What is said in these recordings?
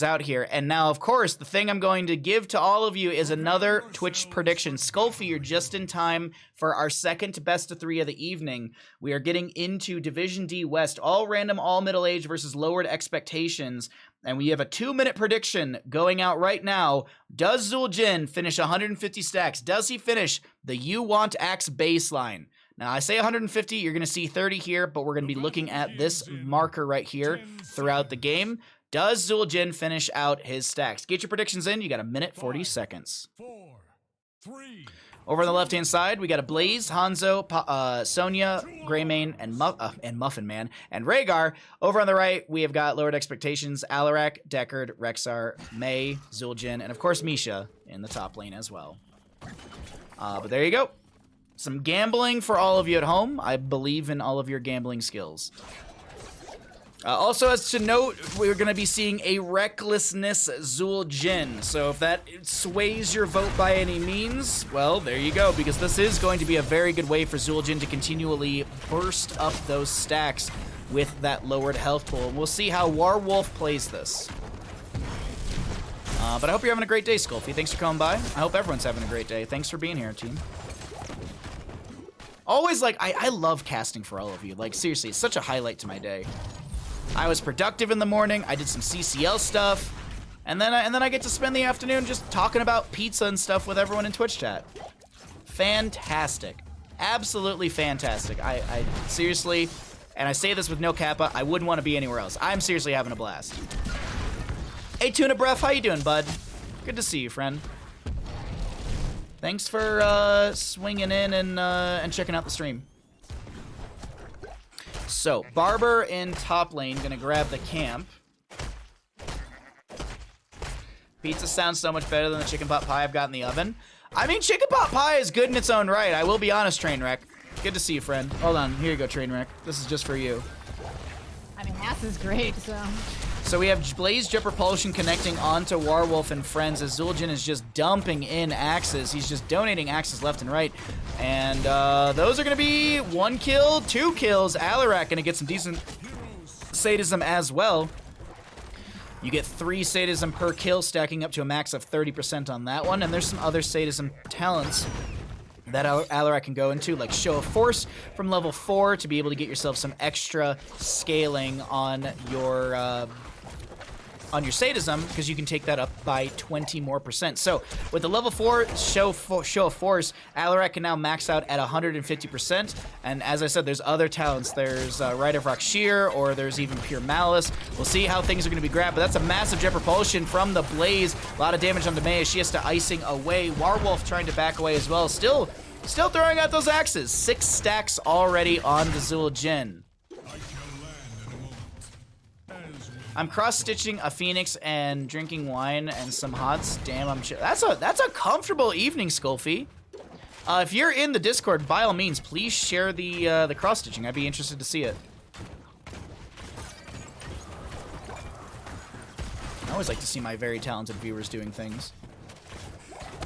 things out here. And now, of course, the thing I'm going to give to all of you is another Twitch prediction. Skullfy, you're just in time for our second best of 3 of the evening. We are getting into Division D West, all random, all middle-age versus lowered expectations. And we have a 2-minute prediction going out right now. Does Zul'jin finish 150 stacks? Does he finish the You Want Axe baseline? Now, I say 150, you're going to see 30 here, but we're going to be looking at this marker right here throughout the game. Does Zul'jin finish out his stacks? Get your predictions in. You got 1 minute, 40 seconds. 4, 3. Over on the left-hand side, we got a Blaze, Hanzo, Sonya, Greymane, and Muffin Man, and Rhaegar. Over on the right, we have got lowered expectations, Alarak, Deckard, Rexxar, Mei, Zul'jin, and of course Misha in the top lane as well. But there you go. Some gambling for all of you at home. I believe in all of your gambling skills. Also, as to note, we're going to be seeing a Recklessness Zul'jin. So if that sways your vote by any means, well, there you go. Because this is going to be a very good way for Zul'jin to continually burst up those stacks with that lowered health pool. And we'll see how Warwolf plays this. But I hope you're having a great day, Skullfy. Thanks for coming by. I hope everyone's having a great day. Thanks for being here, team. Always, like, I love casting for all of you. Like, seriously, it's such a highlight to my day. I was productive in the morning. I did some CCL stuff, and then I get to spend the afternoon just talking about pizza and stuff with everyone in Twitch chat. Fantastic, absolutely fantastic. I seriously, and I say this with no kappa, I wouldn't want to be anywhere else. I'm seriously having a blast. Hey, Tuna Breath, how you doing, bud? Good to see you, friend. Thanks for swinging in and checking out the stream. So, Barber in top lane, gonna grab the camp. Pizza sounds so much better than the chicken pot pie I've got in the oven. I mean, chicken pot pie is good in its own right. I will be honest, Trainwreck. Good to see you, friend. Hold on, here you go, Trainwreck. This is just for you. I mean, Ass is great, so... So we have Blaze Jet Propulsion connecting onto Warwolf and friends as Zul'jin is just dumping in axes. He's just donating axes left and right. And those are going to be 1 kill, 2 kills. Alarak going to get some decent sadism as well. You get 3 sadism per kill, stacking up to a max of 30% on that one. And there's some other sadism talents that Alarak can go into, like Show of Force from level 4 to be able to get yourself some extra scaling on your sadism, because you can take that up by 20% more. So with the level 4 Show of Force, Alarak can now max out at 150%. And as I said, there's other talents. There's Rite of Rakshir, or there's even Pure Malice. We'll see how things are going to be grabbed, but that's a massive Jet Propulsion from the Blaze. A lot of damage on Mei. She has to icing away. Warwolf trying to back away as well. Still throwing out those axes. 6 stacks already on the Zul'jin. I'm cross-stitching a Phoenix and drinking wine and some hots. Damn, I'm chill. That's a comfortable evening, Skullfy. If you're in the Discord, by all means, please share the cross-stitching. I'd be interested to see it. I always like to see my very talented viewers doing things.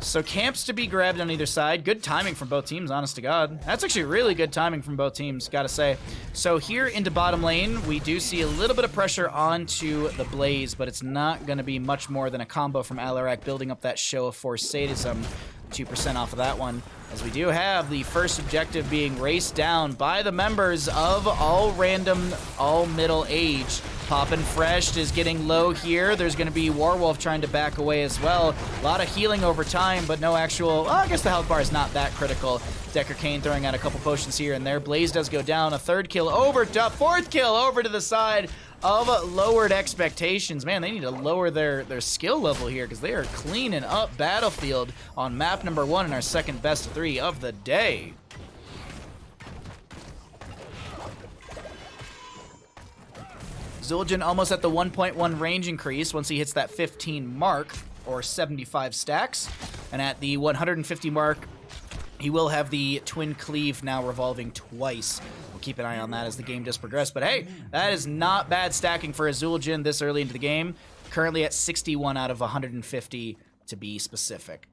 So camps to be grabbed on either side. Good timing from both teams, honest to God. That's actually really good timing from both teams, gotta say. So here into bottom lane, we do see a little bit of pressure onto the Blaze, but it's not gonna be much more than a combo from Alarak building up that Show of Force sadism. 2% off of that one, as we do have the first objective being raced down by the members of All Random, All Middle Age. Poppin' Fresh is getting low here. There's going to be Warwolf trying to back away as well. A lot of healing over time, but no actual... Well, I guess the health bar is not that critical. Decker Kane throwing out a couple potions here and there. Blaze does go down. A 3rd kill over to... 4th kill over to the side of lowered expectations. Man, they need to lower their skill level here, because they are cleaning up Battlefield on map number 1 in our second best of 3 of the day. Zul'jin almost at the 1.1 range increase once he hits that 15 mark, or 75 stacks. And at the 150 mark, he will have the Twin Cleave now revolving twice. We'll keep an eye on that as the game does progress. But hey, that is not bad stacking for a Zul'jin this early into the game. Currently at 61 out of 150 to be specific.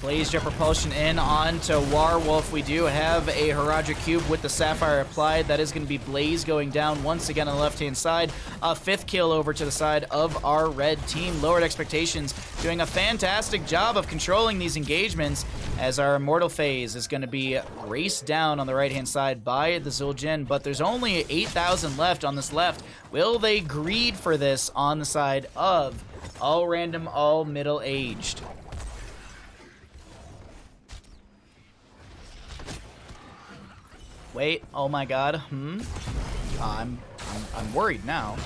Blaze Jet Propulsion in onto Warwolf. We do have a Haradra Cube with the Sapphire applied. That is going to be Blaze going down once again on the left-hand side. A 5th kill over to the side of our red team. Lowered Expectations doing a fantastic job of controlling these engagements as our Immortal phase is going to be raced down on the right-hand side by the Zul'jin, but there's only 8,000 left on this left. Will they greed for this on the side of all random, all middle-aged? Wait, oh my god, I'm worried now.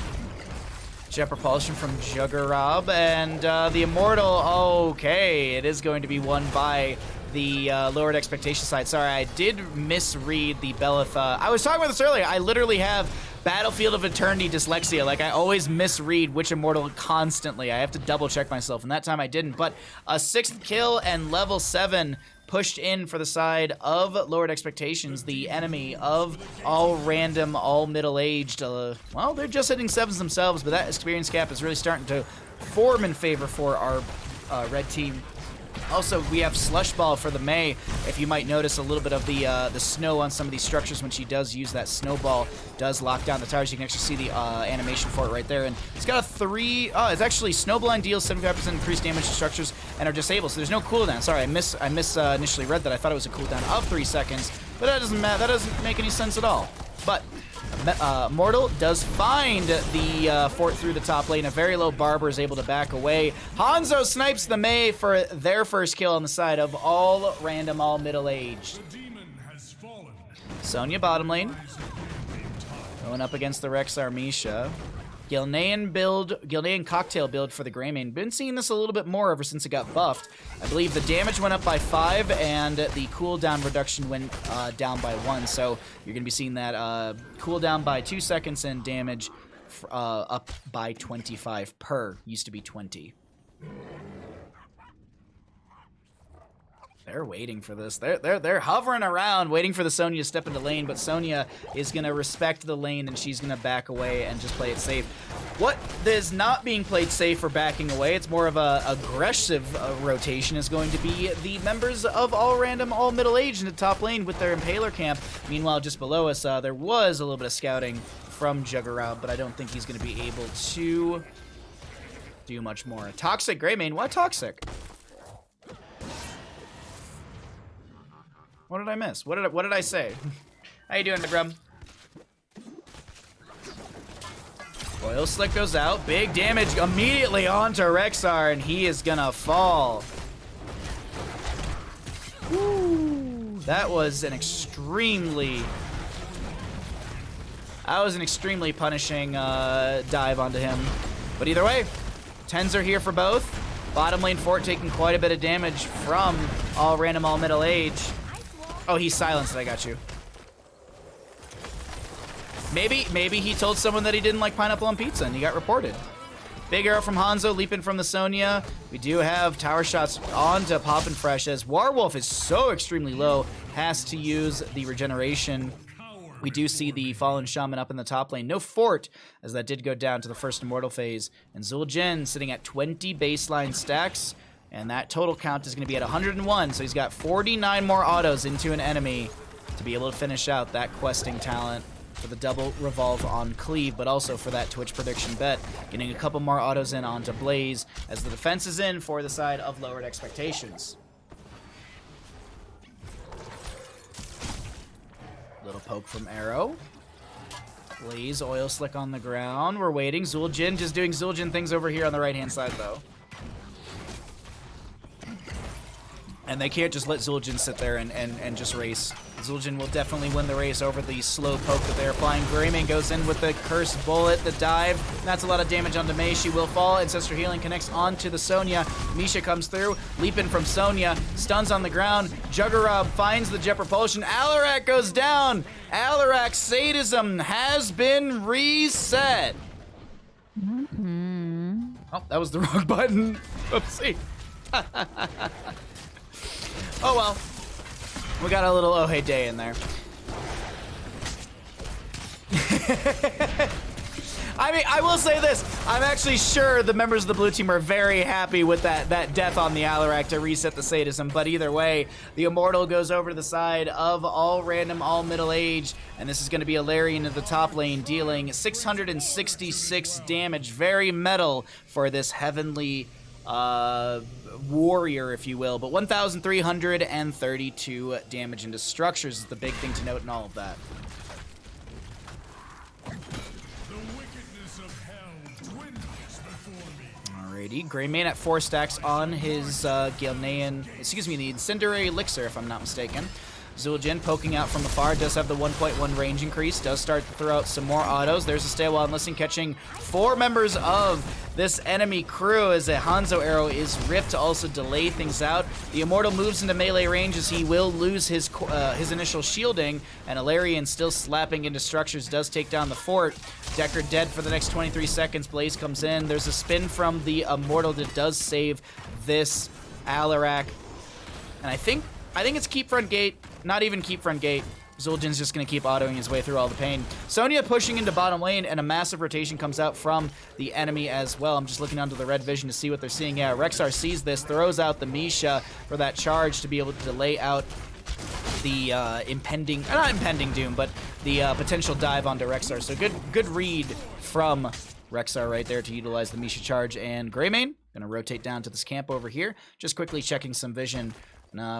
Jet Propulsion from Juggerab, and the Immortal, okay, it is going to be won by the Lowered Expectation side. Sorry, I did misread the Belith. I was talking about this earlier. I literally have Battlefield of Eternity dyslexia. Like, I always misread which Immortal constantly. I have to double check myself, and that time I didn't. But a 6th kill and level 7 pushed in for the side of Lowered Expectations, the enemy of all random, all middle-aged. Well, they're just hitting 7s themselves, but that experience gap is really starting to form in favor for our red team. Also, we have Slush Ball for the Mei. If you might notice a little bit of the snow on some of these structures when she does use that snowball, does lock down the towers. You can actually see the animation for it right there. And it's got a 3... Oh, it's actually Snowblind deals 75% increased damage to structures and are disabled. So there's no cooldown. Sorry, I initially read that. I thought it was a cooldown of 3 seconds, but that doesn't matter. That doesn't make any sense at all. But Mortal does find the fort through the top lane. A very low Barber is able to back away. Hanzo snipes the Mei for their first kill on the side of all random, all middle-aged. Sonya bottom lane. Going up against the Rexar Misha. Gilnean cocktail build for the Greymane. Been seeing this a little bit more ever since it got buffed. I believe the damage went up by 5 and the cooldown reduction went down by 1. So you're going to be seeing that cooldown by 2 seconds and damage up by 25 per. Used to be 20. They're waiting for this. They're hovering around, waiting for the Sonya to step into lane, but Sonya is going to respect the lane, and she's going to back away and just play it safe. What is not being played safe or backing away, it's more of a aggressive rotation, is going to be the members of all random, all middle-aged in the top lane with their Impaler camp. Meanwhile, just below us, there was a little bit of scouting from Juggerab, but I don't think he's going to be able to do much more. Toxic Greymane. What Toxic? What did I miss? What did I say? How you doing, McGrum? Oil Slick goes out. Big damage immediately onto Rexar, and he is gonna fall. Woo. That was an extremely punishing dive onto him. But either way, 10s are here for both. Bottom lane fort taking quite a bit of damage from all random, all middle age. Oh, he's silenced. I got you. Maybe he told someone that he didn't like pineapple on pizza and he got reported. Big arrow from Hanzo, leaping from the Sonya. We do have tower shots on to Poppin' Fresh as Warwolf is so extremely low, has to use the regeneration. We do see the Fallen Shaman up in the top lane. No fort, as that did go down to the first Immortal phase. And Zul'jin sitting at 20 baseline stacks. And that total count is going to be at 101, so he's got 49 more autos into an enemy to be able to finish out that questing talent for the double revolve on Cleave, but also for that Twitch prediction bet. Getting a couple more autos in onto Blaze as the defense is in for the side of Lowered Expectations. Little poke from Arrow. Blaze, Oil Slick on the ground. We're waiting. Zul'jin just doing Zul'jin things over here on the right-hand side, though. And they can't just let Zul'jin sit there and just race. Zul'jin will definitely win the race over the slow poke that they're applying. Greymane goes in with the Cursed Bullet, the dive. That's a lot of damage onto Mei. She will fall. Ancestor Healing connects onto the Sonya. Misha comes through, leaping from Sonya. Stuns on the ground. Juggerab finds the Jet Propulsion. Alarak goes down. Alarak's sadism has been reset. Oh, that was the wrong button. Oopsie. Oh well, we got a little oh hey day in there. I mean, I will say this. I'm actually sure the members of the blue team are very happy with that death on the Alarak to reset the sadism. But either way, the Immortal goes over to the side of all random, all middle age. And this is going to be Alarian in the top lane, dealing 666 damage. Very metal for this heavenly warrior, if you will. But 1,332 damage into structures is the big thing to note in all of that. Alrighty, Greymane at 4 stacks on his Gilnean, excuse me, the Incendiary Elixir, if I'm not mistaken. Zul'jin poking out from afar, does have the 1.1 range increase, does start to throw out some more autos. There's a Stay While and Listen, catching 4 members of this enemy crew as a Hanzo arrow is ripped to also delay things out. The Immortal moves into melee range as he will lose his initial shielding, and Alarian still slapping into structures, does take down the fort. Decker dead for the next 23 seconds. Blaze comes in. There's a spin from the Immortal that does save this Alarak. And I think it's keep front gate. Not even keep front gate. Zul'jin's just going to keep autoing his way through all the pain. Sonya pushing into bottom lane, and a massive rotation comes out from the enemy as well. I'm just looking onto the red vision to see what they're seeing. Yeah, Rexxar sees this, throws out the Misha for that charge to be able to delay out the impending, not impending doom, but the potential dive onto Rexxar. So good read from Rexxar right there to utilize the Misha charge. And Greymane gonna rotate down to this camp over here, just quickly checking some vision.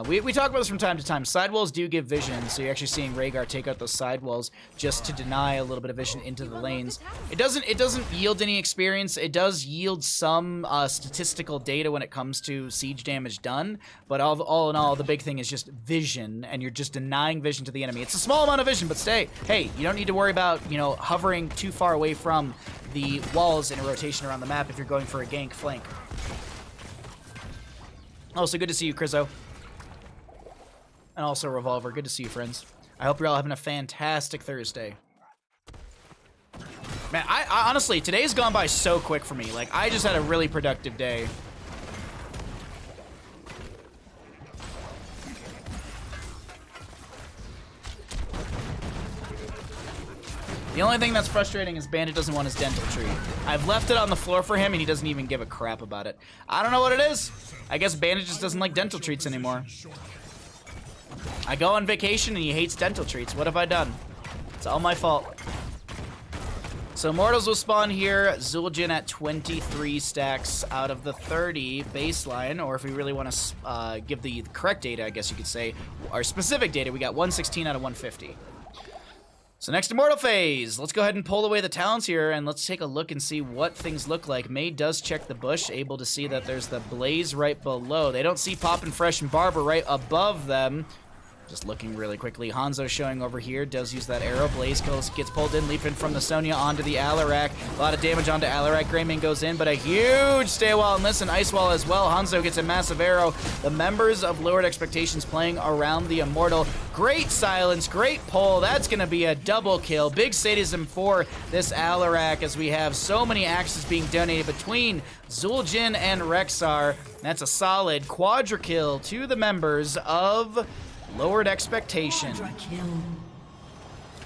We talk about this from time to time. Sidewalls do give vision, so you're actually seeing Rhaegar take out those sidewalls just to deny a little bit of vision into the lanes. It doesn't yield any experience. It does yield some statistical data when it comes to siege damage done, but all in all, the big thing is just vision, and you're just denying vision to the enemy. It's a small amount of vision, but hey, you don't need to worry about, you know, hovering too far away from the walls in a rotation around the map if you're going for a gank flank. Also, good to see you, Krizzo. And also Revolver. Good to see you, friends. I hope you're all having a fantastic Thursday. Man, I honestly, today's gone by so quick for me. Like, I just had a really productive day. The only thing that's frustrating is Bandit doesn't want his dental tree. I've left it on the floor for him, and he doesn't even give a crap about it. I don't know what it is. I guess Bandit just doesn't like dental treats anymore. I go on vacation and he hates dental treats. What have I done? It's all my fault. So Immortals will spawn here. Zul'jin at 23 stacks out of the 30 baseline, or if we really want to give the correct data, I guess you could say, our specific data, we got 116 out of 150. So next Immortal phase. Let's go ahead and pull away the talents here, and let's take a look and see what things look like. May does check the bush, able to see that there's the Blaze right below. They don't see Poppin' Fresh and Barber right above them. Just looking really quickly. Hanzo showing over here. Does use that arrow. Blaze gets pulled in. Leaping from the Sonya onto the Alarak. A lot of damage onto Alarak. Greymane goes in, but a huge Stay While and Listen. Ice Wall as well. Hanzo gets a massive arrow. The members of Lowered Expectations playing around the Immortal. Great silence. Great pull. That's going to be a double kill. Big sadism for this Alarak as we have so many axes being donated between Zul'jin and Rexxar. That's a solid quadra kill to the members of Lowered Expectation.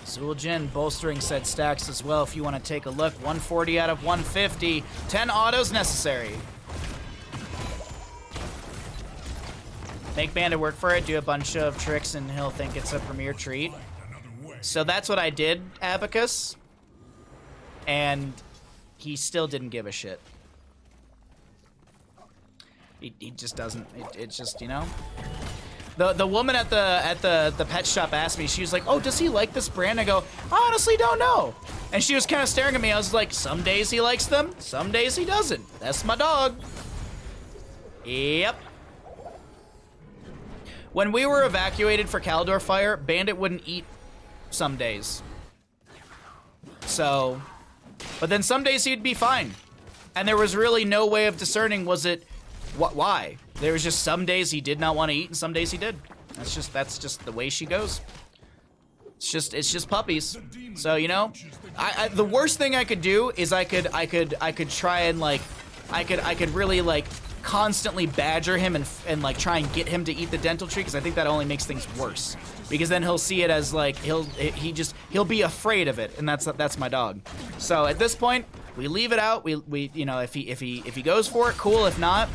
Zul'jin bolstering said stacks as well if you want to take a look. 140 out of 150. 10 autos necessary. Make Bandit work for it, do a bunch of tricks, and he'll think it's a premier treat. So that's what I did, Abacus. And he still didn't give a shit. He just doesn't. It's just, you know. The woman at the pet shop asked me, she was like, oh, does he like this brand? I go, I honestly don't know. And she was kind of staring at me. I was like, some days he likes them, some days he doesn't. That's my dog. Yep. When we were evacuated for Caldor Fire, Bandit wouldn't eat some days. So, but then some days he'd be fine. And there was really no way of discerning, was it, why? There was just some days he did not want to eat and some days he did. That's just the way she goes. It's just puppies. So, you know, the worst thing I could do is I could try and like, I could really like constantly badger him and like try and get him to eat the dental tree, because I think that only makes things worse. Because then he'll see it as like he'll be afraid of it, and that's my dog. So at this point, we leave it out. We you know, if he goes for it, cool. If not,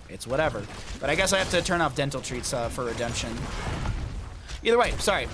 it's whatever. But I guess I have to turn off dental treats for redemption. Either way, sorry.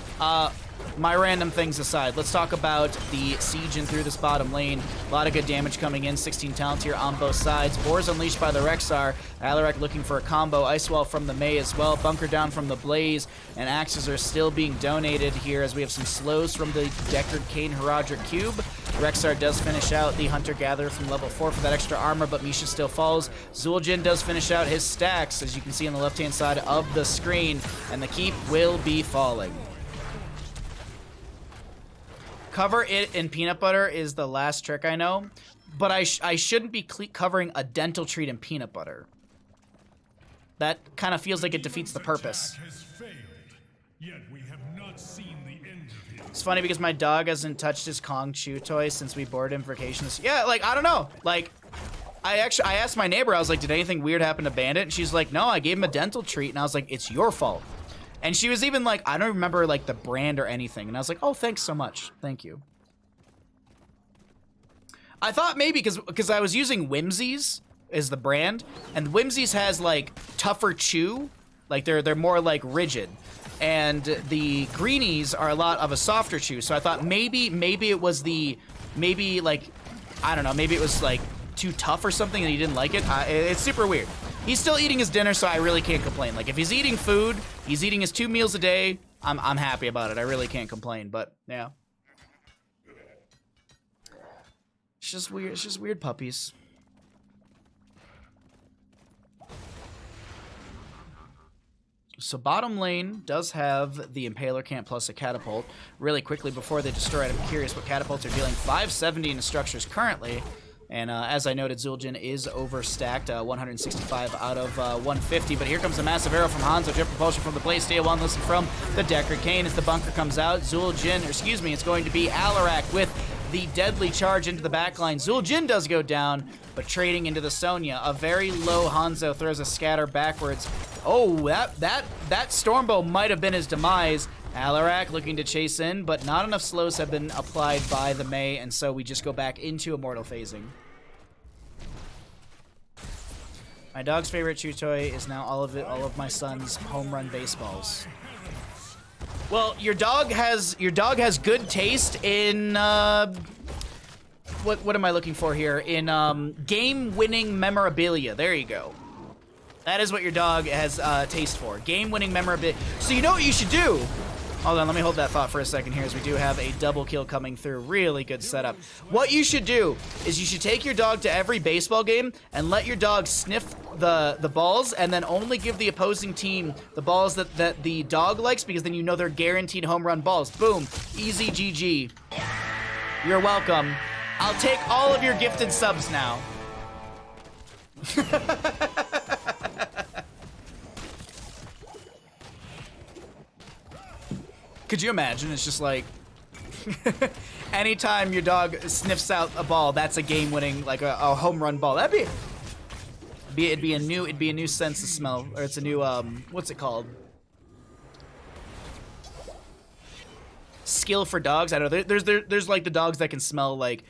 My random things aside, let's talk about the siege in through this bottom lane. A lot of good damage coming in, 16 talent here on both sides. Boars unleashed by the Rexar. Alarak looking for a combo. Ice Wall from the Mei as well. Bunker down from the Blaze. And axes are still being donated here as we have some slows from the Deckard Kane Herodric Cube. Rexar does finish out the Hunter-Gatherer from level 4 for that extra armor, but Misha still falls. Zul'jin does finish out his stacks, as you can see on the left-hand side of the screen, and the keep will be falling. Cover it in peanut butter is the last trick I know, but I shouldn't be covering a dental treat in peanut butter. That kind of feels like it defeats the purpose. It's funny because my dog hasn't touched his Kong chew toy since we boarded him for vacation. Yeah, like, I don't know. Like, I asked my neighbor, I was like, did anything weird happen to Bandit? And she's like, no, I gave him a dental treat. And I was like, it's your fault. And she was even like, I don't remember like the brand or anything. And I was like, oh, thanks so much. Thank you. I thought maybe because I was using Whimsies as the brand, and Whimsies has like tougher chew, like they're more like rigid, and the Greenies are a lot of a softer chew. So I thought maybe it was like, I don't know, maybe it was like too tough or something and he didn't like it. It's super weird. He's still eating his dinner, so I really can't complain. Like, if he's eating food, he's eating his 2 meals a day, I'm happy about it. I really can't complain, but yeah. It's just weird. It's just weird puppies. So bottom lane does have the Impaler Camp plus a Catapult. Really quickly before they destroy it, I'm curious what Catapults are dealing. 570 into structures currently. And as I noted, Zul'jin is overstacked, 165 out of 150. But here comes a massive arrow from Hanzo, jet propulsion from the Blaze, stay one listen from the Deckard Kane as the bunker comes out. Zul'jin, or excuse me, it's going to be Alarak with the deadly charge into the backline. Zul'jin does go down, but trading into the Sonya. A very low Hanzo throws a scatter backwards. Oh, that Stormbow might have been his demise. Alarak looking to chase in, but not enough slows have been applied by the Mei, and so we just go back into Immortal phasing. My dog's favorite chew toy is now all of my son's home run baseballs. Well, your dog has good taste in what am I looking for here? In game-winning memorabilia. There you go. That is what your dog has taste for. Game-winning memorabilia. So you know what you should do? Hold on, let me hold that thought for a second here as we do have a double kill coming through. Really good setup. What you should do is you should take your dog to every baseball game and let your dog sniff the balls, and then only give the opposing team the balls that the dog likes, because then you know they're guaranteed home run balls. Boom. Easy GG. You're welcome. I'll take all of your gifted subs now. Could you imagine? It's just like anytime your dog sniffs out a ball, that's a game-winning, like a home run ball. It'd be a new sense of smell, or it's a new what's it called? Skill for dogs. I don't know. There's like the dogs that can smell like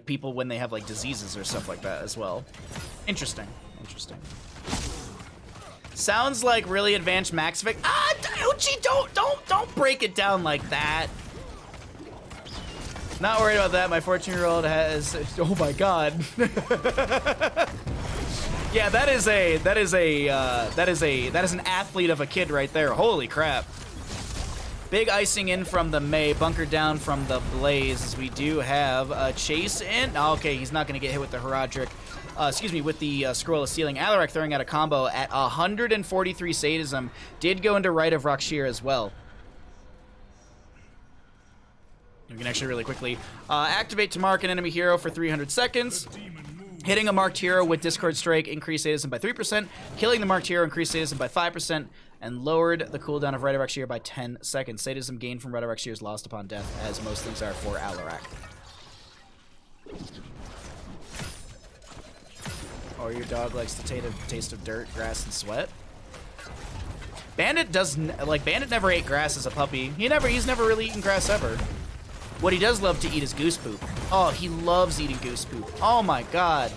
people when they have like diseases or stuff like that as well. Interesting. Interesting. Sounds like really advanced Max Vic. Ah, Uchi, don't break it down like that. Not worried about that. My 14-year-old has. Oh my god. Yeah, that is an athlete of a kid right there. Holy crap. Big icing in from the Mei, bunker down from the Blaze, as we do have a chase in. Oh, okay, he's not going to get hit with the Herodric. Excuse me, with the Scroll of Sealing. Alarak throwing out a combo at 143 sadism. Did go into Rite of Rakshir as well. We can actually really quickly activate to mark an enemy hero for 300 seconds. Hitting a marked hero with Discord Strike increased sadism by 3%. Killing the marked hero increased sadism by 5%. And lowered the cooldown of Rite of Rakshir by 10 seconds. Sadism gained from Rite of Rakshir is lost upon death, as most things are for Alarak. or your dog likes the taste of dirt, grass, and sweat. Bandit doesn't like Bandit never ate grass as a puppy. He's never really eaten grass ever. What he does love to eat is goose poop. Oh, he loves eating goose poop. Oh my god.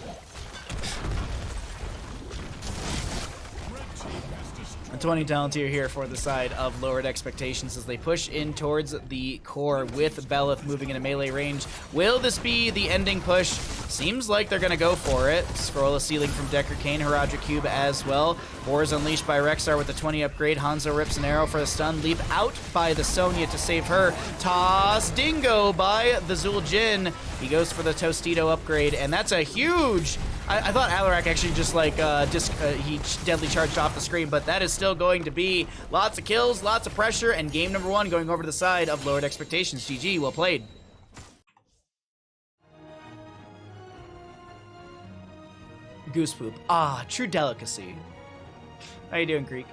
A 20 Talontier here for the side of lowered expectations as they push in towards the core with Belith moving into melee range. Will this be the ending push? Seems like they're gonna go for it. Scroll of Ceiling from Decker Kane, Herodric Cube as well. War is unleashed by Rexar with the 20 upgrade. Hanzo rips an arrow for the stun. Leap out by the Sonya to save her. Toss Dingo by the Zul'jin. He goes for the Tostito upgrade, and that's a huge... I thought Alarak actually just like, he deadly charged off the screen, but that is still going to be lots of kills, lots of pressure, and game number 1 going over to the side of lowered expectations. GG, well played. Goose poop. Ah, true delicacy. How you doing, Greek?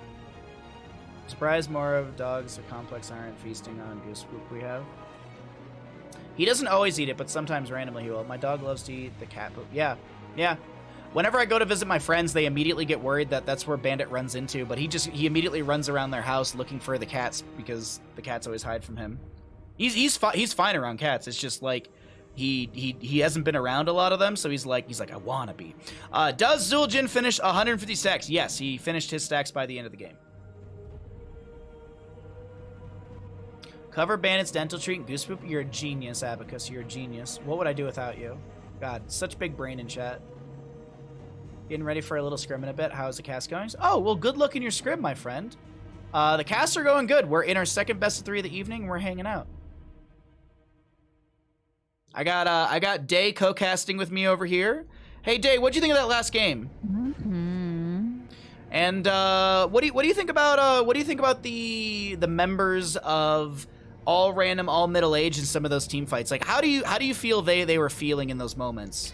Surprised more of dogs or complex aren't feasting on goose poop we have. He doesn't always eat it, but sometimes randomly he will. My dog loves to eat the cat poop. Yeah. Yeah. Whenever I go to visit my friends, they immediately get worried that that's where Bandit runs into, but he immediately runs around their house looking for the cats because the cats always hide from him. He's fine around cats. It's just like he hasn't been around a lot of them, so he's like I wanna be. Does Zul'jin finish 150 stacks? Yes, he finished his stacks by the end of the game. Cover Bandit's dental treat and goose poop. You're a genius, Abacus. You're a genius. What would I do without you? God, such big brain in chat. Getting ready for a little scrim in a bit. How's the cast going? Oh, well, good luck in your scrim, my friend. The casts are going good. We're in our second best of 3 of the evening, and we're hanging out. I got Day co-casting with me over here. Hey, Day, what'd you think of that last game? And what do you think about the members of all random, all middle age in some of those team fights? Like, how do you feel they were feeling in those moments?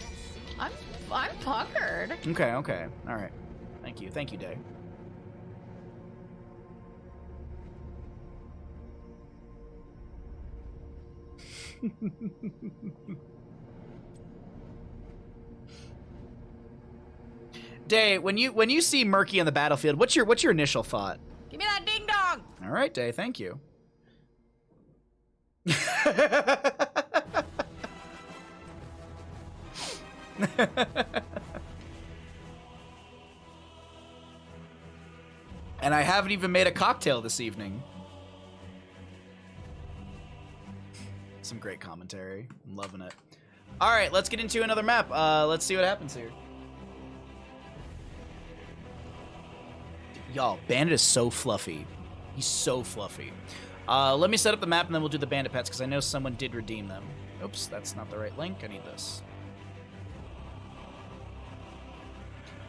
I'm puckered. Okay, all right. Thank you, Day. Day, when you see Murky on the battlefield, what's your initial thought? Give me that ding dong. All right, Day, thank you. And I haven't even made a cocktail this evening. Some great commentary. I'm loving it. All right, let's get into another map. Let's see what happens here. Y'all, Bandit is so fluffy. He's so fluffy. Let me set up the map and then we'll do the Bandit pets because I know someone did redeem them. Oops, that's not the right link. I need this.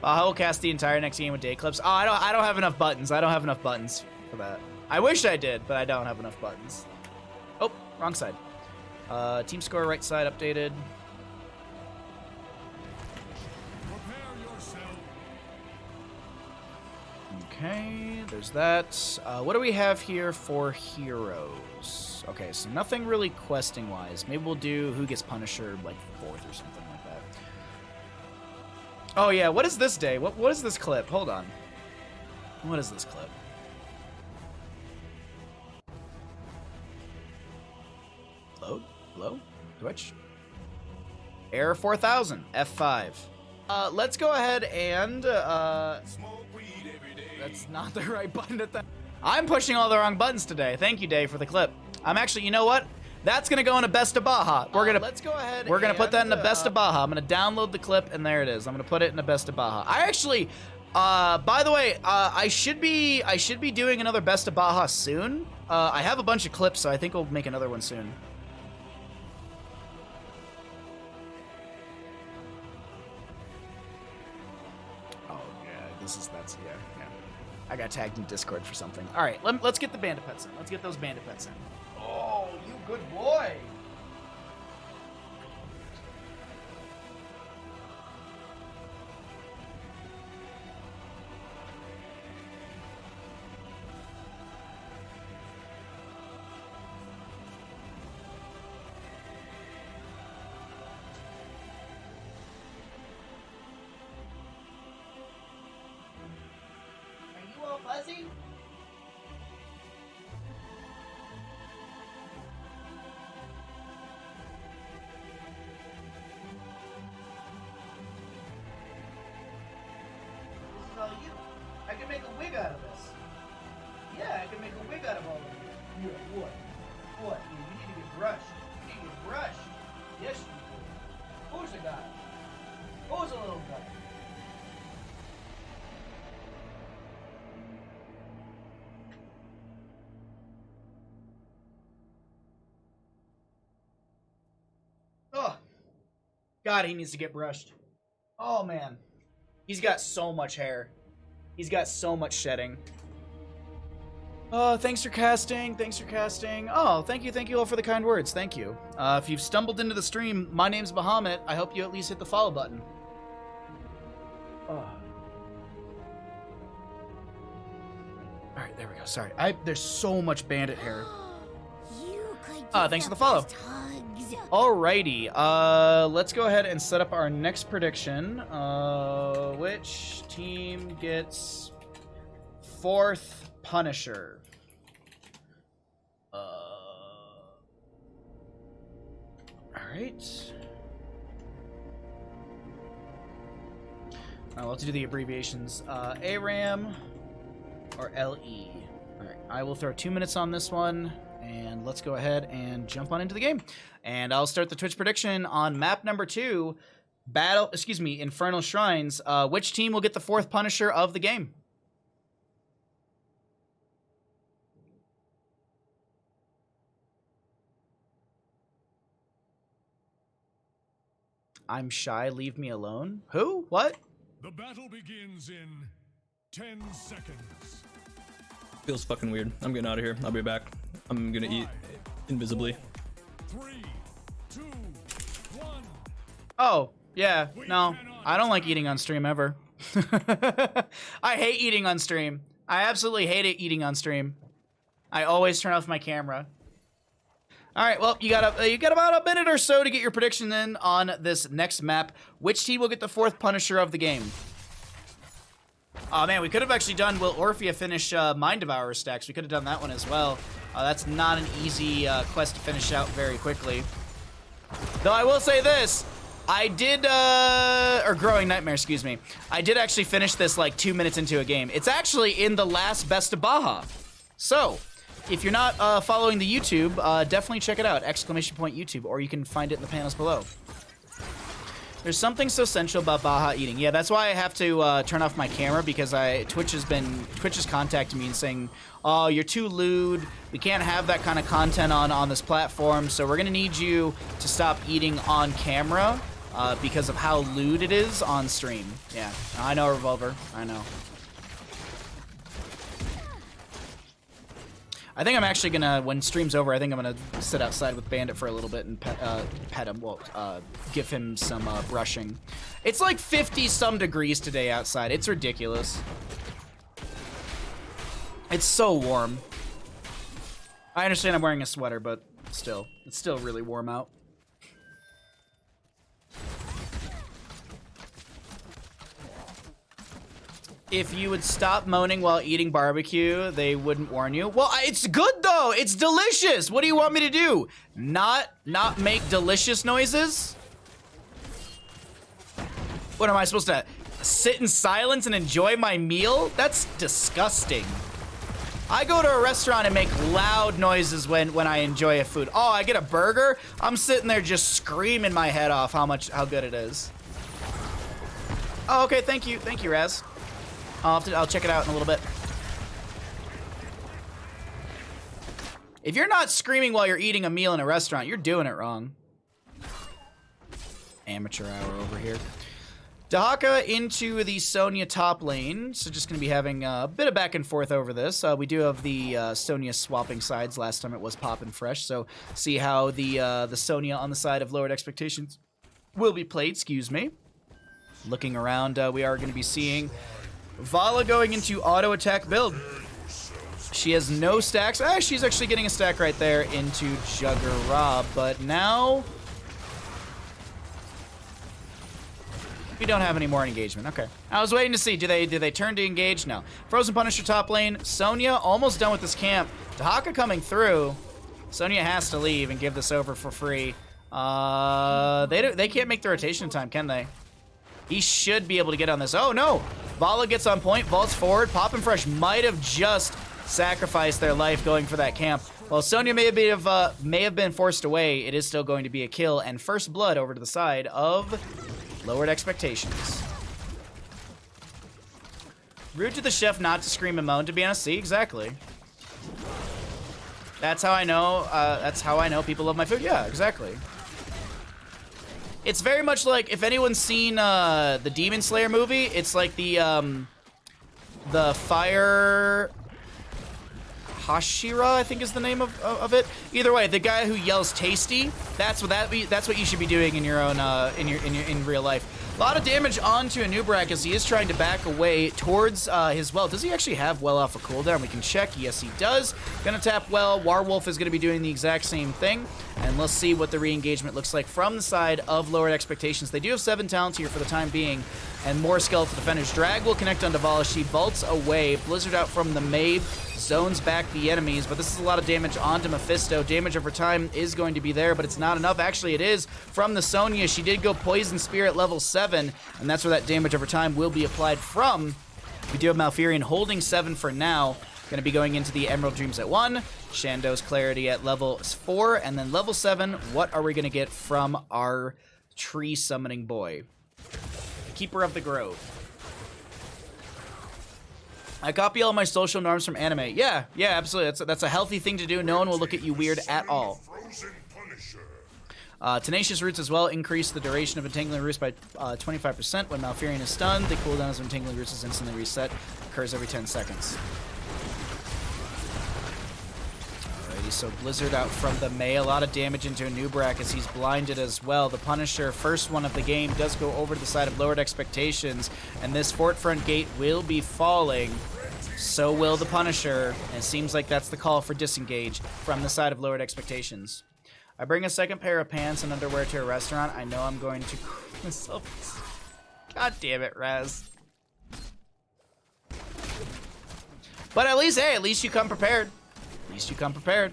I will cast the entire next game with day clips. Oh, I don't have enough buttons. I don't have enough buttons for that. I wish I did, but I don't have enough buttons. Oh, wrong side. Team score right side updated. Okay, there's that. What do we have here for heroes? Okay, so nothing really questing wise. Maybe we'll do who gets Punisher like 4th or something like that. Oh yeah, what is this day? What is this clip? Hold on. What is this clip? Load? Twitch? Error 4000, F5. Let's go ahead and, that's not the right button at that. I'm pushing all the wrong buttons today. Thank you, Dave, for the clip. I'm actually, you know what? That's gonna go in a best of Baja. Let's go ahead. We're gonna put that in a best of Baja. I'm gonna download the clip, and there it is. I'm gonna put it in a best of Baja. I actually, by the way, I should be doing another best of Baja soon. I have a bunch of clips, so I think we'll make another one soon. Yeah. I got tagged in Discord for something. All right, let's get the Bandit pets in. Let's get those Bandit pets in. Oh, you good boy. nasty? This is all you. I can make a wig out of this. Yeah, I can make a wig out of all of you. Yeah, what? What? You need to get brushed. You need to get brushed. Yes, you do. Who's the guy? Who's a little guy? Oh, God, he needs to get brushed. Oh, man. He's got so much hair. He's got so much shedding. Oh, thanks for casting. Thanks for casting. Oh, thank you all for the kind words. Thank you. If you've stumbled into the stream, my name's Bahamut. I hope you at least hit the follow button. Oh. All right, there we go. Sorry, there's so much bandit hair. Thanks for the follow. Alrighty, let's go ahead and set up our next prediction. Which team gets 4th Punisher? Alright. We'll have to do the abbreviations. ARAM or LE. Alright, I will throw 2 minutes on this one, and let's go ahead and jump on into the game. And I'll start the Twitch prediction on map number 2, Infernal Shrines. Which team will get the 4th Punisher of the game? I'm shy, leave me alone. Who? What? The battle begins in 10 seconds. Feels fucking weird. I'm getting out of here. I'll be back. I'm gonna eat invisibly. 3, 2, 1. Oh, yeah. No, I don't like eating on stream ever. I hate eating on stream. I absolutely hate it eating on stream. I always turn off my camera. All right, well, you got about a minute or so to get your prediction in on this next map. Which team will get the 4th Punisher of the game? Oh man, we could have actually done will Orphea finish Mind Devourer stacks. We could have done that one as well. That's not an easy quest to finish out very quickly. Though I will say this, I did, or Growing Nightmare, excuse me. I did actually finish this like 2 minutes into a game. It's actually in the last Best of Baja. So, if you're not following the YouTube, definitely check it out, ! YouTube, or you can find it in the panels below. There's something so sensual about Baja eating. Yeah, that's why I have to turn off my camera, because Twitch has contacted me and saying, oh, you're too lewd. We can't have that kind of content on this platform, so we're gonna need you to stop eating on camera because of how lewd it is on stream. Yeah, I know, Revolver. I know. I think I'm actually gonna, when stream's over, I think I'm gonna sit outside with Bandit for a little bit and pet him. Well, give him some brushing. It's like 50-some degrees today outside. It's ridiculous. It's so warm. I understand I'm wearing a sweater, but still, it's still really warm out. If you would stop moaning while eating barbecue, they wouldn't warn you. Well, it's good though. It's delicious. What do you want me to do? Not make delicious noises? What am I supposed to sit in silence and enjoy my meal? That's disgusting. I go to a restaurant and make loud noises when I enjoy a food. Oh, I get a burger? I'm sitting there just screaming my head off how good it is. Oh, okay, thank you, Raz. I'll check it out in a little bit. If you're not screaming while you're eating a meal in a restaurant, you're doing it wrong. Amateur hour over here. Dahaka into the Sonya top lane. So just going to be having a bit of back and forth over this. We do have the Sonya swapping sides. Last time it was poppin' fresh. So see how the Sonya on the side of lowered expectations will be played. Excuse me. Looking around, we are going to be seeing Vala going into auto attack build. She has no stacks. She's actually getting a stack right there into Jugger Rob. But now We don't have any more engagement. Okay. I was waiting to see. Do they turn to engage? No. Frozen Punisher top lane. Sonya almost done with this camp. Dahaka coming through. Sonya has to leave and give this over for free. They can't make the rotation in time, can they? He should be able to get on this. Oh no! Vala gets on point, vaults forward. Pop and Fresh might have just sacrificed their life going for that camp. While Sonya may have been forced away, it is still going to be a kill, and first blood over to the side of Lowered Expectations. Rude to the chef not to scream and moan, to be honest. See, exactly. That's how I know. That's how I know people love my food. Yeah, exactly. It's very much like, if anyone's seen the Demon Slayer movie, it's like the Fire Hashira, I think is the name of it. Either way, the guy who yells "tasty," that's what you should be doing in your own in real life. A lot of damage onto Anub'arak as he is trying to back away towards his well. Does he actually have well off a cooldown? We can check. Yes, he does. Gonna tap well. Warwolf is gonna be doing the exact same thing. And let's see what the re-engagement looks like from the side of Lowered Expectations. They do have 7 talents here for the time being, and more skeletal defenders. Drag will connect onto Vala. She vaults away. Blizzard out from the Maeve. Zones back the enemies, but this is a lot of damage onto Mephisto. Damage over time is going to be there, but it's not enough. Actually, it is from the Sonya. She did go Poison Spear at level 7, and that's where that damage over time will be applied from. We do have Malfurion holding 7 for now. Going to be going into the Emerald Dreams at 1. Shando's Clarity at level 4, and then level 7, what are we going to get from our tree summoning boy? The Keeper of the Grove. I copy all my social norms from anime. Yeah, absolutely. That's a healthy thing to do. No one will look at you weird at all. Tenacious Roots as well increase the duration of Entangling Roots by 25% when Malfurion is stunned. The cooldown of Entangling Roots is instantly reset. Occurs every 10 seconds. Alrighty, so Blizzard out from the Mei. A lot of damage into Anub'arak as he's blinded as well. The Punisher, first one of the game, does go over to the side of Lowered Expectations, and this Fort Front gate will be falling. So will the Punisher, and it seems like that's the call for disengage from the side of Lowered Expectations. I bring a second pair of pants and underwear to a restaurant. I know I'm going to myself. God damn it, Raz. But at least, hey, at least you come prepared. At least you come prepared.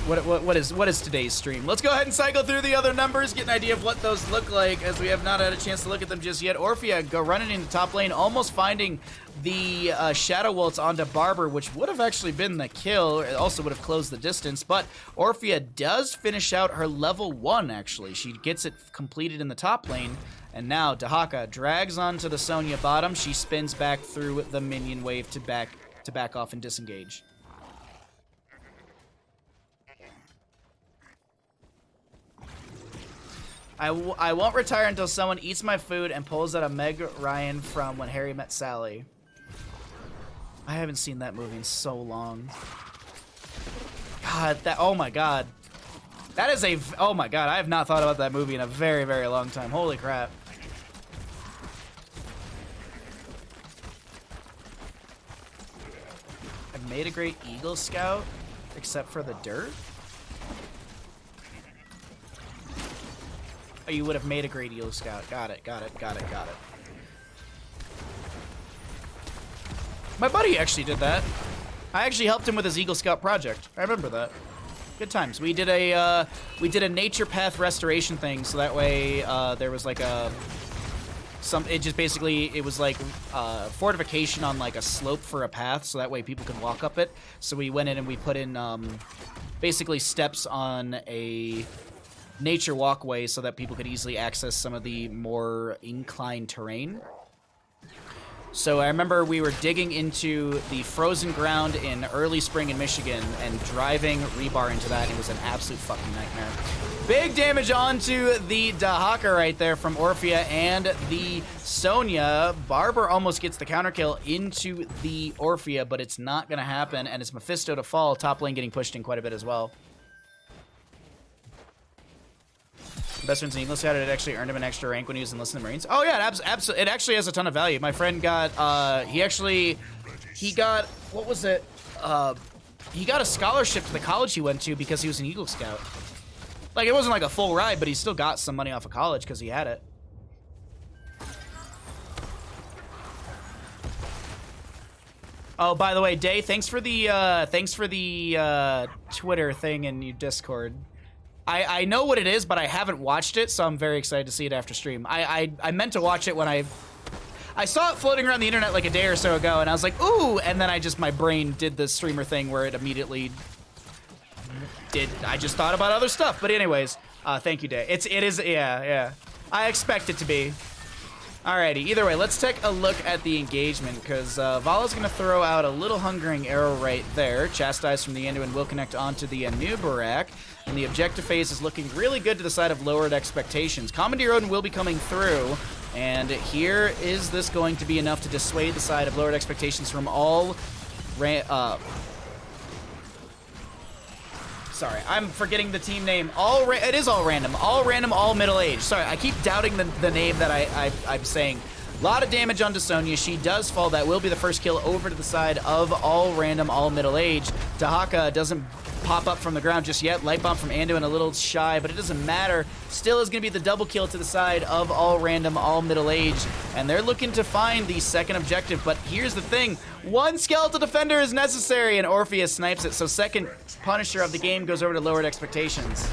What is today's stream? Let's go ahead and cycle through the other numbers, get an idea of what those look like, as we have not had a chance to look at them just yet. Orphea go running into top lane, almost finding the Shadow Waltz onto Barber, which would have actually been the kill. It also would have closed the distance, but Orphea does finish out her level 1, actually. She gets it completed in the top lane, and now Dahaka drags onto the Sonya bottom. She spins back through the minion wave to back off and disengage. I won't retire until someone eats my food and pulls out a Meg Ryan from When Harry Met Sally. I haven't seen that movie in so long. God, oh my god. That is oh my god, I have not thought about that movie in a very, very long time. Holy crap. I've made a great Eagle Scout, except for the dirt? Oh, you would have made a great Eagle Scout. Got it. My buddy actually did that. I actually helped him with his Eagle Scout project. I remember that. Good times. We did a nature path restoration thing, so that way there was like it was like fortification on like a slope for a path, so that way people could walk up it. So we went in and we put in basically steps on a nature walkway so that people could easily access some of the more inclined terrain. So I remember we were digging into the frozen ground in early spring in Michigan and driving rebar into that. It was an absolute fucking nightmare. Big damage onto the Dahaka right there from Orphea and the Sonya. Barber almost gets the counter kill into the Orphea, but it's not going to happen, and it's Mephisto to fall. Top lane getting pushed in quite a bit as well. Best friends in Eagle Scout, it actually earned him an extra rank when he was enlisted in the Marines. Oh yeah, it actually has a ton of value. My friend got, he got, what was it? He got a scholarship to the college he went to because he was an Eagle Scout. Like, it wasn't like a full ride, but he still got some money off of college because he had it. Oh, by the way, Day, thanks for the Twitter thing in your Discord. I know what it is, but I haven't watched it, so I'm very excited to see it after stream. I meant to watch it when I saw it floating around the internet like a day or so ago, and I was like, ooh, and then my brain did the streamer thing where it immediately I just thought about other stuff. But anyways, thank you, Day. It is, yeah. I expect it to be. Alrighty, either way, let's take a look at the engagement, because Vala's going to throw out a little hungering arrow right there. Chastise from the Anduin will connect onto the Anubarak, and the objective phase is looking really good to the side of lowered expectations. Commandeer Odin will be coming through, and here is this going to be enough to dissuade the side of lowered expectations from all... Sorry, I'm forgetting the team name. It is all random. All random, all middle-aged. Sorry, I keep doubting the name that I'm saying. A lot of damage onto Sonya. She does fall. That will be the first kill over to the side of all random, all middle-aged. Dahaka doesn't pop up from the ground just yet. Light Bomb from Anduin a little shy, but it doesn't matter. Still is going to be the double kill to the side of all random, all middle-aged. And they're looking to find the second objective, but here's the thing. One skeletal defender is necessary, and Orpheus snipes it, so second Punisher of the game goes over to lowered expectations.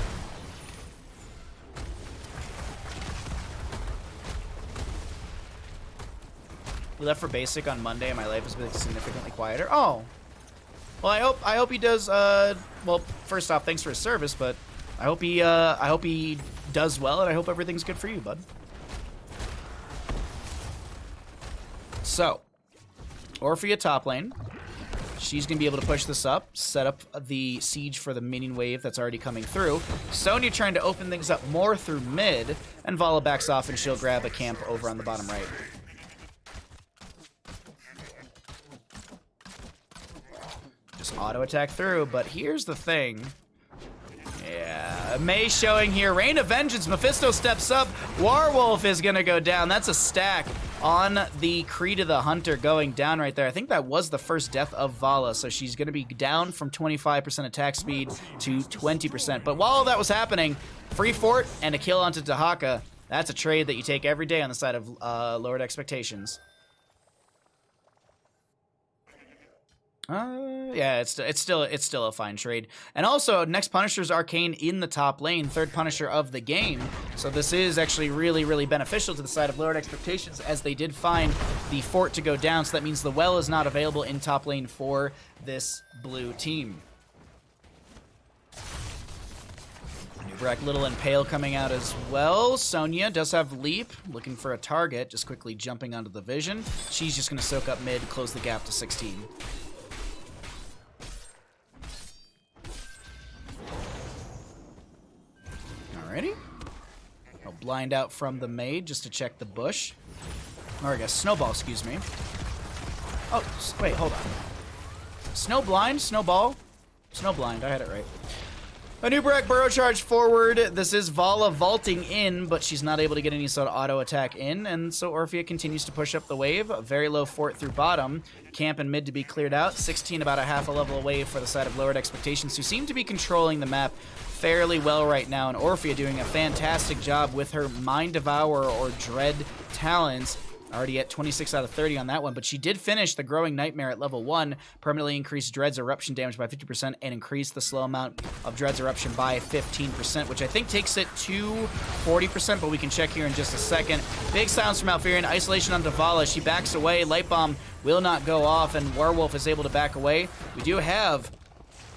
We left for basic on Monday, and my life has been significantly quieter. Oh. Well, I hope he does, well, first off, thanks for his service, but I hope he does well, and I hope everything's good for you, bud. So, Orphea top lane. She's going to be able to push this up, set up the siege for the minion wave that's already coming through. Sonya trying to open things up more through mid, and Vala backs off and she'll grab a camp over on the bottom right. Just auto attack through, but here's the thing. Yeah, May showing here. Rain of Vengeance. Mephisto steps up. Warwolf is going to go down. That's a stack on the Creed of the Hunter going down right there. I think that was the first death of Vala, so she's going to be down from 25% attack speed to 20%. But while all that was happening, free fort and a kill onto Dahaka. That's a trade that you take every day on the side of lowered expectations. Yeah, it's still a fine trade. And also, next Punisher's Arcane in the top lane, third Punisher of the game. So this is actually really, really beneficial to the side of lowered expectations, as they did find the fort to go down. So that means the well is not available in top lane for this blue team. Nubrak, Little, and Pale coming out as well. Sonya does have Leap, looking for a target, just quickly jumping onto the Vision. She's just going to soak up mid, close the gap to 16. Alrighty. I'll blind out from the maid just to check the bush. Or I guess Snowball, excuse me. Oh, wait, hold on. Snow blind, Snowball, Snow blind, I had it right. Anubarak burrow charge forward. This is Vala vaulting in, but she's not able to get any sort of auto attack in, and so Orphea continues to push up the wave. A very low fort through bottom. Camp and mid to be cleared out. 16 about a half a level away for the side of lowered expectations, who seem to be controlling the map fairly well right now, and Orphea doing a fantastic job with her Mind Devour or Dread talents. Already at 26 out of 30 on that one, but she did finish the Growing Nightmare at level 1, permanently increased Dread's eruption damage by 50%, and increased the slow amount of Dread's eruption by 15%, which I think takes it to 40%, but we can check here in just a second. Big sounds from Alfarian. Isolation on Vala. She backs away. Light Bomb will not go off, and Werewolf is able to back away. We do have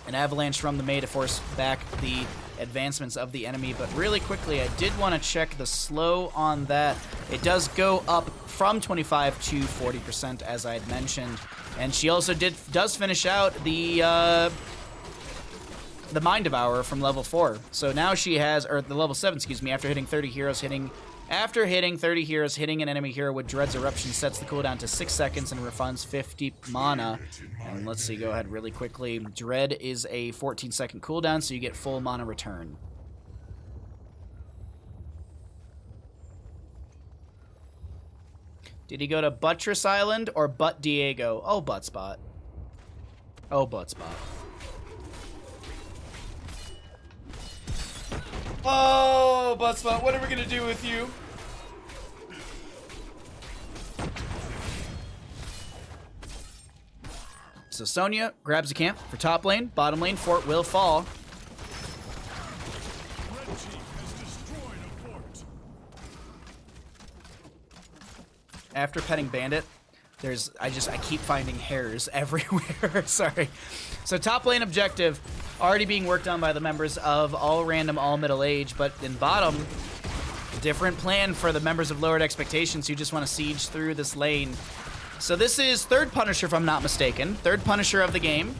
an avalanche from the May to force back the advancements of the enemy, but really quickly, I did want to check the slow on that. It does go up from 25 to 40%, as I had mentioned, and she also does finish out the Mind Devourer from level 4. So now she has, or the level 7, excuse me, after hitting 30 heroes, hitting an enemy hero with Dread's Eruption sets the cooldown to 6 seconds and refunds 50 mana. And let's see, go ahead really quickly. Dread is a 14-second cooldown, so you get full mana return. Did he go to Buttress Island or Butt Diego? Oh, Butt Spot. Oh, Butt Spot. Oh, Buttspot, what are we gonna do with you? So Sonya grabs a camp for top lane. Bottom lane, fort will fall. Red team has destroyed a fort. After petting Bandit, I keep finding hairs everywhere. Sorry. So top lane objective already being worked on by the members of All Random, All Middle Age, but in bottom, different plan for the members of Lowered Expectations who just want to siege through this lane. So this is third Punisher, if I'm not mistaken. Third Punisher of the game.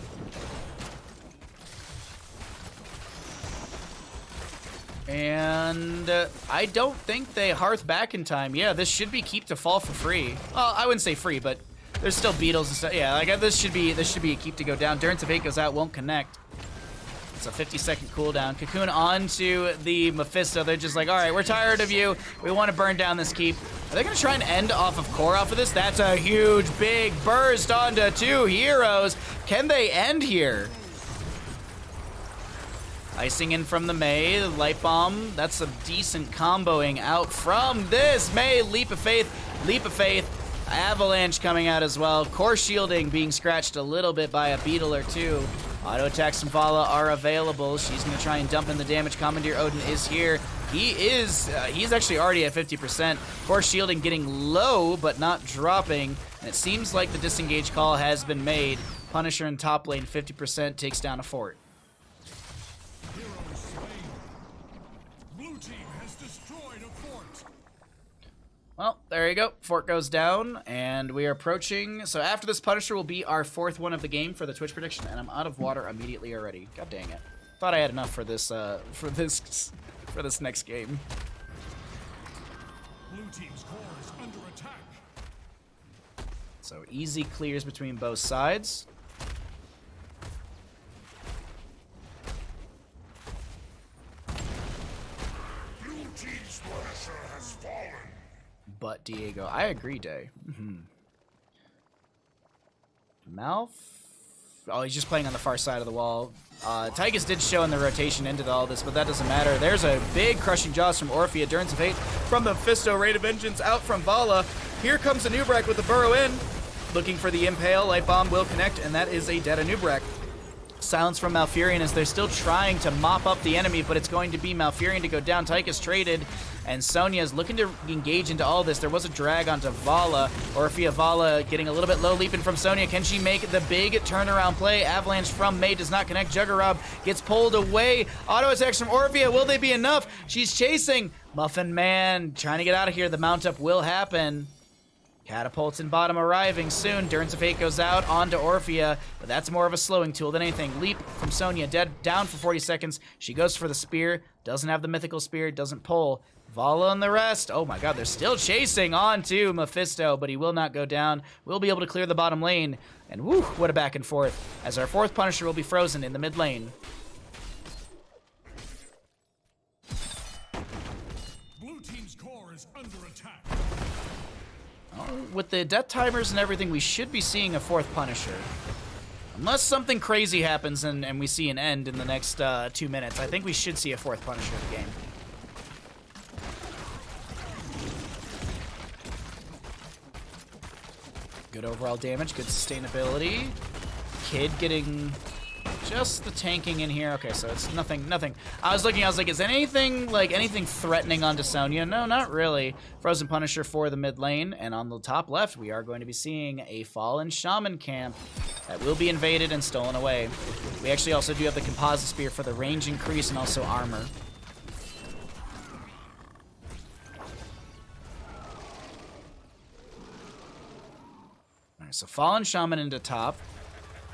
And I don't think they hearth back in time. Yeah, this should be keep to fall for free. Well, I wouldn't say free, but there's still beetles and stuff. Yeah, like this should be a keep to go down. Durance of 8 goes out, won't connect. It's a 50-second cooldown. Cocoon onto the Mephisto. They're just like, all right, we're tired of you. We want to burn down this keep. Are they going to try and end off of core off of this? That's a huge, big burst onto 2 heroes. Can they end here? Icing in from the Mei, the Light Bomb. That's some decent comboing out from this Mei. Leap of Faith, Leap of Faith. Avalanche coming out as well. Core shielding being scratched a little bit by a beetle or two. Auto attacks from Vala are available. She's going to try and dump in the damage. Commandeer Odin is here. He's actually already at 50%. Core shielding getting low, but not dropping. And it seems like the disengage call has been made. Punisher in top lane, 50%, takes down a fort. Hero slain. Blue team has destroyed a fort. Well, there you go. Fort goes down, and we are approaching. So after this Punisher will be our 4th one of the game for the Twitch prediction, and I'm out of water immediately already. God dang it! Thought I had enough for this next game. Blue team's core is under attack. So easy clears between both sides. Blue team's Punisher has fallen. But Diego, I agree, Day. Malf. Oh, he's just playing on the far side of the wall. Tychus did show in the rotation into all this, but that doesn't matter. There's a big crushing jaws from Orphea. Durance of Hate from the Mephisto. Raid of Vengeance out from Vala. Here comes Anubrak with the burrow in. Looking for the Impale. Light Bomb will connect, and that is a dead Anubrak. Silence from Malfurion as they're still trying to mop up the enemy, but it's going to be Malfurion to go down. Tychus traded, and Sonya is looking to engage into all this. There was a drag onto Vala. Orphea Vala getting a little bit low, leaping from Sonya. Can she make the big turnaround play? Avalanche from Mei does not connect. Juggerab gets pulled away. Auto attacks from Orphea. Will they be enough? She's chasing. Muffin Man trying to get out of here. The mount up will happen. Catapults in bottom arriving soon. Durance of Fate goes out onto Orphea, but that's more of a slowing tool than anything. Leap from Sonya, dead down for 40 seconds. She goes for the spear, doesn't have the mythical spear, doesn't pull. Vala and the rest. Oh my god, they're still chasing onto Mephisto, but he will not go down. We'll be able to clear the bottom lane. And woo, what a back and forth, as our 4th Punisher will be frozen in the mid lane. Blue team's core is under attack. With the death timers and everything, we should be seeing a 4th Punisher. Unless something crazy happens and we see an end in the next 2 minutes, I think we should see a 4th Punisher in the game. Good overall damage, good sustainability. Kid getting just the tanking in here. Okay, so it's nothing. I was like, is anything threatening onto Sonya? No, not really. Frozen Punisher for the mid lane, and on the top left, we are going to be seeing a Fallen Shaman camp that will be invaded and stolen away. We actually also do have the Composite Spear for the range increase and also armor. Alright, so Fallen Shaman into top.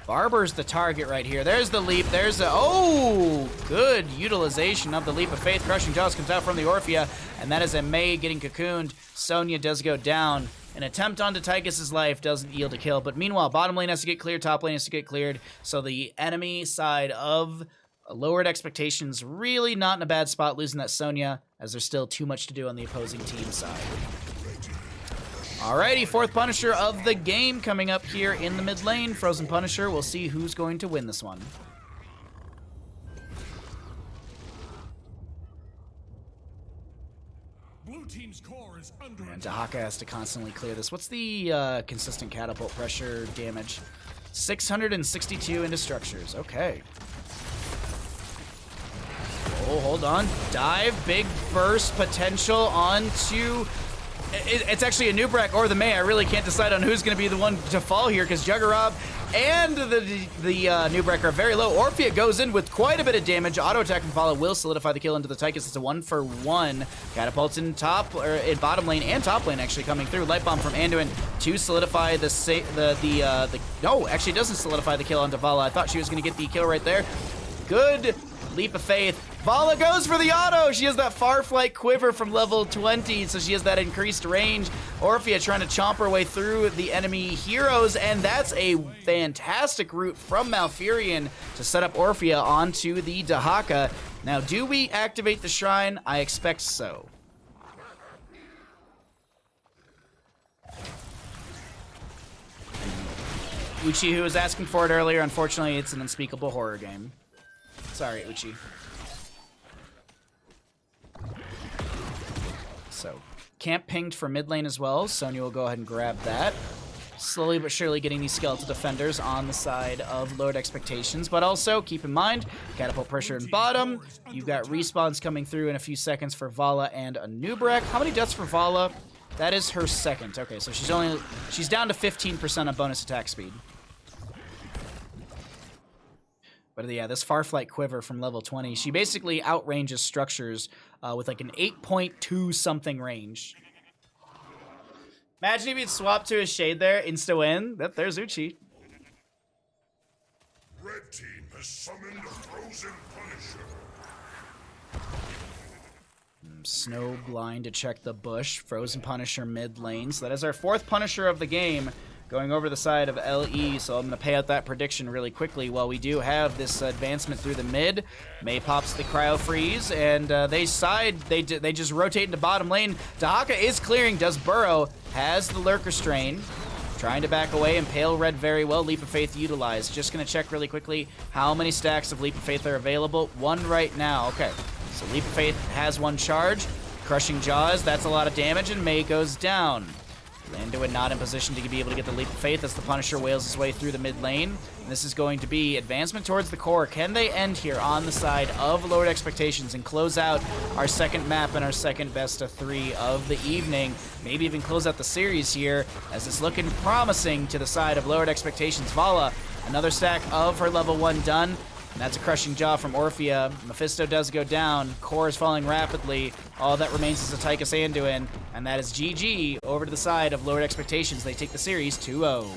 Barber's the target right here. There's the leap. There's the... Oh! Good utilization of the Leap of Faith. Crushing Jaws comes out from the Orphea, and that is a Mei getting cocooned. Sonya does go down. An attempt onto Tychus' life doesn't yield a kill, but meanwhile, bottom lane has to get cleared, top lane has to get cleared, so the enemy side of Lowered Expectations really not in a bad spot losing that Sonya, as there's still too much to do on the opposing team side. Alrighty, 4th Punisher of the game coming up here in the mid lane. Frozen Punisher, we'll see who's going to win this one. Blue team's core is under And attack. Dahaka has to constantly clear this. What's the consistent catapult pressure damage? 662 into structures. Okay. Oh, hold on. Dive, big burst potential onto... It's actually a Nubrak or the May. I really can't decide on who's going to be the one to fall here because Juggerab and the Nubrak are very low. Orphea goes in with quite a bit of damage. Auto attack from Vala will solidify the kill into the Tychus. It's a 1-for-1. Catapults in top or in bottom lane and top lane actually coming through. Light bomb from Anduin to solidify no, actually doesn't solidify the kill onto Vala. I thought she was going to get the kill right there. Good leap of faith. Vala goes for the auto. She has that far flight quiver from level 20, so she has that increased range. Orphea trying to chomp her way through the enemy heroes, and that's a fantastic route from Malfurion to set up Orphea onto the Dahaka. Now, do we activate the shrine? I expect so. Uchi, who was asking for it earlier, unfortunately, it's an unspeakable horror game. Sorry, Uchi. So, camp pinged for mid lane as well. Sonya will go ahead and grab that. Slowly but surely getting these skeletal defenders on the side of lowered expectations. But also, keep in mind, catapult pressure in bottom. You've got respawns coming through in a few seconds for Vala and a Nubrak. How many deaths for Vala? That is her second. Okay, so she's down to 15% on bonus attack speed. But yeah, this Farflight Quiver from level 20, she basically outranges structures with like an 8.2 something range. Imagine if you'd swap to a Shade there, insta-win. There's Uchi. Red team has summoned a frozen Punisher. Snow Blind to check the bush. Frozen Punisher mid lane. So that is our fourth Punisher of the game. Going over the side of LE, so I'm going to pay out that prediction really quickly while we do have this advancement through the mid. May pops the Cryo Freeze, and they just rotate into bottom lane. Dahaka is clearing, does burrow, has the Lurker Strain, trying to back away, and Pale Red very well. Leap of Faith utilized. Just going to check really quickly how many stacks of Leap of Faith are available. One right now. Okay, so Leap of Faith has one charge. Crushing Jaws, that's a lot of damage, and May goes down. Anduin not in position to be able to get the Leap of Faith as the Punisher wails his way through the mid lane. And this is going to be advancement towards the core. Can they end here on the side of lowered expectations and close out our second map and our second best of 3 of the evening? Maybe even close out the series here, as it's looking promising to the side of lowered expectations. Vala, another stack of her level 1 done. And that's a crushing jaw from Orphea. Mephisto does go down. Core is falling rapidly. All that remains is a Tychus Anduin. And that is GG over to the side of lowered expectations. They take the series 2-0.